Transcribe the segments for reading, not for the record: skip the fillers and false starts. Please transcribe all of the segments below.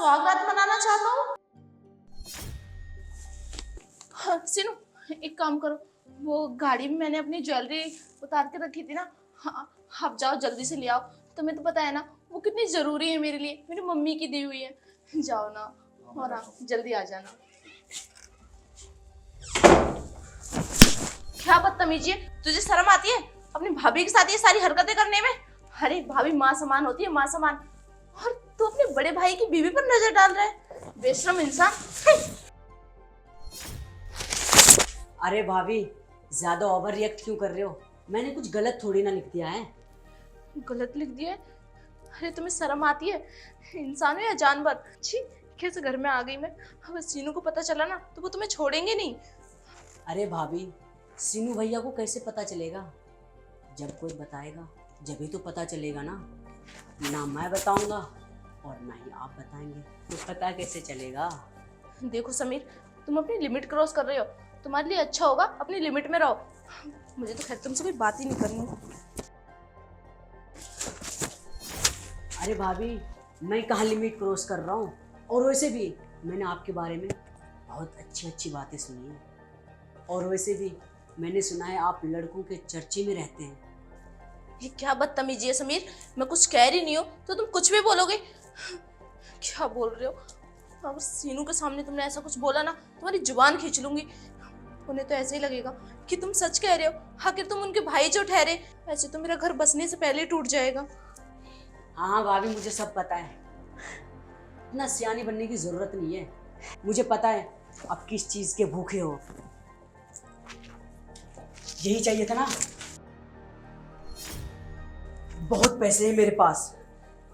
स्वागत मनाना चाहता हूँ। हाँ, सीनू एक काम करो, वो गाड़ी में मैंने अपनी ज्वेलरी उतार के रखी थी ना, हाँ आप जाओ जल्दी से ले आओ। तुम्हें तो पता है ना वो कितनी जरूरी है मेरे लिए, मेरी मम्मी की दी हुई है। जाओ ना और आप जल्दी आ जाना। क्या बदतमीजी है, तुझे शर्म आती है अपनी भाभी के साथ ये सारी हरकतें करने में? अरे भाभी माँ समान होती है, माँ समान, और तू अपने बड़े भाई की बीवी पर नजर डाल रहा है, बेशरम इंसान। अरे भाभी, ज्यादा ओवर रिएक्ट क्यों कर रहे हो? मैंने कुछ गलत थोड़ी ना लिख दिया है। गलत लिख दिया है? अरे तुम्हें शर्म आती है? इंसान हो या जानवर? छी, कैसे घर में आ गई मैं। अब सीनू को पता चला ना तो वो तुम्हें छोड़ेंगे नहीं। अरे भाभी, सीनू भैया को कैसे पता चलेगा? जब कोई बताएगा जब ही तो पता चलेगा ना। ना मैं बताऊंगा और ना ही आप बताएंगे, तो पता कैसे चलेगा? देखो समीर, तुम अपनी लिमिट क्रॉस कर रहे हो, तुम्हारे लिए अच्छा होगा अपनी लिमिट में रहो। मुझे तो खैर तुमसे कोई बात ही नहीं करनी। अरे भाभी, मैं कहाँ लिमिट क्रॉस कर रहा हूँ? और वैसे भी मैंने आपके बारे में बहुत अच्छी अच्छी बातें सुनी हैं। और वैसे भी मैंने सुना है आप लड़कों के चर्चे में रहते हैं। ये क्या बदतमीजी है समीर, मैं कुछ कह रही नहीं हूँ तो तुम कुछ भी बोलोगे? क्या बोल रहे हो? अगर सीनू के सामने तुमने ऐसा कुछ बोला ना तुम्हारी जुबान खींच लूंगी। उन्हें तो ऐसे ही लगेगा कि तुम सच कह रहे हो, आखिर तुम उनके भाई जो ठहरे। ऐसे तो मेरा घर बसने से पहले ही टूट जाएगा। हाँ हाँ भाभी, मुझे सब पता है। इतना सियानी बनने की जरूरत नहीं है। मुझे पता है आप किस चीज के भूखे हो। यही चाहिए था ना? बहुत पैसे हैं मेरे पास।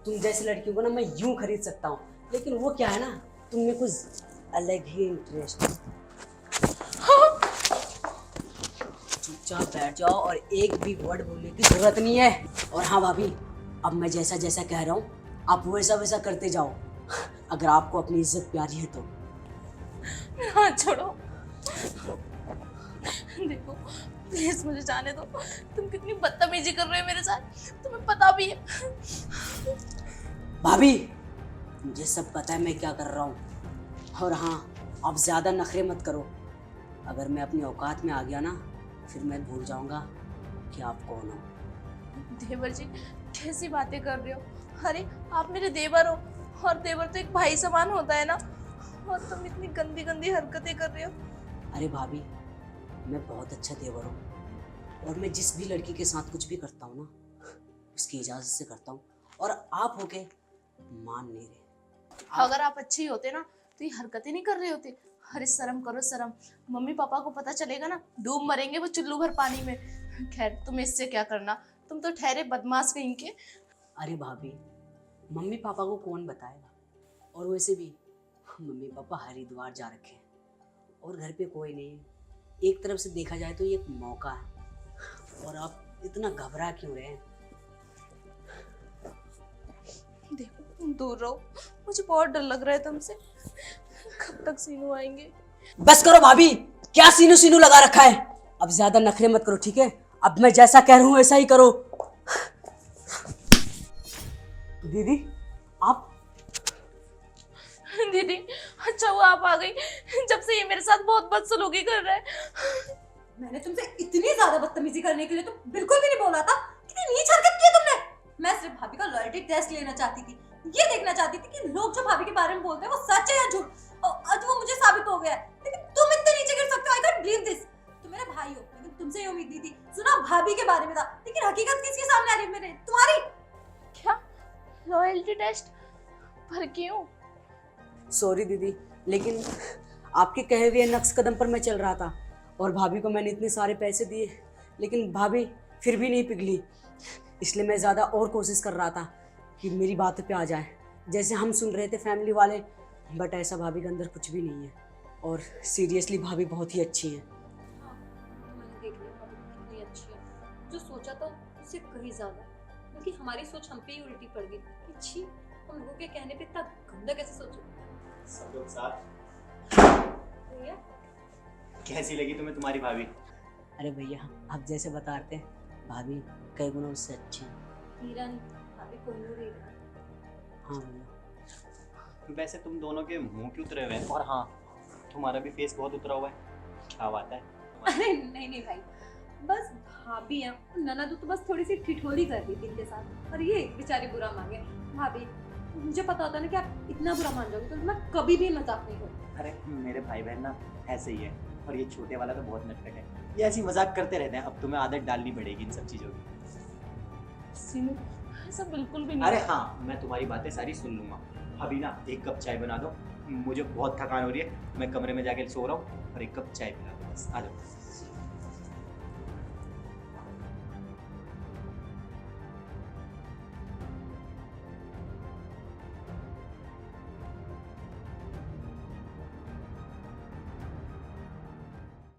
तुम जैसे लड़कियों को ना मैं यूं खरीद सकता हूँ, लेकिन वो क्या है ना, तुम में कुछ अलग ही इंटरेस्ट है। चुपचाप बैठ जाओ और एक भी वर्ड बोलने की जरूरत नहीं है। और हाँ भाभी, अब मैं जैसा जैसा कह रहा हूँ आप वैसा वैसा करते जाओ, अगर आपको अपनी इज्जत प्यारी है तो। हाँ छोड़ो, देखो प्लीज मुझे जाने दो। तुम कितनी बदतमीजी कर रहे हो मेरे साथ, तुम्हें पता भी है। भाभी, मुझे सब पता है मैं क्या कर रहा हूँ। और हाँ, आप ज्यादा नखरे मत करो। अगर मैं अपनी औकात में आ गया ना, फिर मैं भूल जाऊंगा कि आप कौन हो। देवर जी कैसी बातें कर रहे हो? अरे आप मेरे देवर हो, और देवर तो एक भाई समान होता है ना, और तुम इतनी गंदी गंदी हरकतें कर रहे हो। अरे भाभी, मैं बहुत अच्छा देवर हूँ, और मैं जिस भी लड़की के साथ कुछ भी करता हूँ ना, उसकी इजाजत से करता हूँ, और आप होके मान नहीं रहे। अगर आप अच्छे ही होते ना तो ये हरकतें नहीं कर रहे होते। अरे शर्म करो शर्म, मम्मी पापा को पता चलेगा ना डूब मरेंगे वो चुल्लू भर पानी में। खैर तुम्हें इससे क्या करना, तुम तो ठहरे बदमाश कहीं के। अरे भाभी, मम्मी पापा को कौन बताएगा? और वैसे भी मम्मी पापा हरिद्वार जा रखे हैं और घर पे कोई नहीं है। एक तरफ से देखा जाए तो ये एक मौका है, और आप इतना घबरा क्यों रहे हैं? देखो तुम दूर रहो, मुझे बहुत डर लग रहा है तुमसे। कब तक सीनू आएंगे? बस करो भाभी, क्या सीनू सीनू लगा रखा है? अब ज्यादा नखरे मत करो, ठीक है? अब मैं जैसा कह रहा हूँ वैसा ही करो। दीदी, आप? दीदी अच्छा हुआ आप आ गई, जब से ये मेरे साथ बहुत बदसलूकी कर रहा है। मैंने तुमसे इतनी ज्यादा बदतमीजी करने के लिए तो बिल्कुल भी नहीं बोला था। कितनी नीच हरकत की तुमने। मैं सिर्फ भाभी का लॉयल्टी टेस्ट लेना चाहती थी, ये देखना चाहती थी कि लोग जो भाभी के बारे में बोलते हैं वो सच है या झूठ, और आज वो मुझे साबित हो गया है। लेकिन तुम इतने नीचे गिर सकते हो, आई कांट बिलीव दिस। तुम मेरे भाई हो, लेकिन तुमसे ये उम्मीद नहीं थी। सुना भाभी के बारे में था, लेकिन हकीकत किसके सामने आ रही है? मेरे तुम्हारी। क्या लॉयल्टी टेस्ट? पर क्यों? सॉरी दीदी, लेकिन आपके कहे हुए नक्श कदम पर मैं चल रहा था, और भाभी को मैंने इतने सारे पैसे दिए, लेकिन भाभी फिर भी नहीं पिघली। इसलिए मैं ज़्यादा और कोशिश कर रहा था कि मेरी बात पे आ जाए, जैसे हम सुन रहे थे फैमिली वाले। बट ऐसा भाभी के अंदर कुछ भी नहीं है, और सीरियसली भाभी बहुत ही अच्छी है। मैंने देख लिया भाभी कितनी अच्छी है। जो सोचा था उससे कहीं ज्यादा, क्योंकि हमारी सोच हम पे ही उल्टी पड़ गई। अच्छी, हम लोगों के कहने पे इतना गंदा कैसे सोचो? सब लोग साथ। भैया कैसी लगी तुम्हें तुम्हारी भाभी? अरे भैया, आप जैसे बताते हैं, भाभी कई गुणों से अच्छी है। हीरा नहीं, भाभी कोहिनूर हीरा। हाँ भैया। वैसे तुम दोनों के मुंह क्यों उतरे हुए हैं? और हाँ, तुम्हारा भी फेस बहुत उतरा हुआ है। क्या बात है? अरे नहीं नहीं भाई, बस भाभी है, ननद तो बस थोड़ी सी ठिठोली कर रही थी इनके साथ और ये बेचारे बुरा मांगे। भाभी मुझे पता होता ना कि आप इतना बुरा मान जाओगे तो मैं कभी भी मजाक नहीं करती। अरे मेरे भाई बहन ना ऐसे ही है, और ये छोटे वाला तो बहुत नटखट है। ये ऐसी मजाक करते रहते हैं। अब तुम्हें आदत डालनी पड़ेगी इन सब चीजों की। सीनू ऐसा बिल्कुल भी नहीं। अरे हाँ, मैं तुम्हारी बातें सारी सुन लूंगा। अभी ना एक कप चाय बना दो, मुझे बहुत थकान हो रही है। मैं कमरे में जाके सो रहा हूँ और एक कप चाय पिला दो बस। आ जाओ।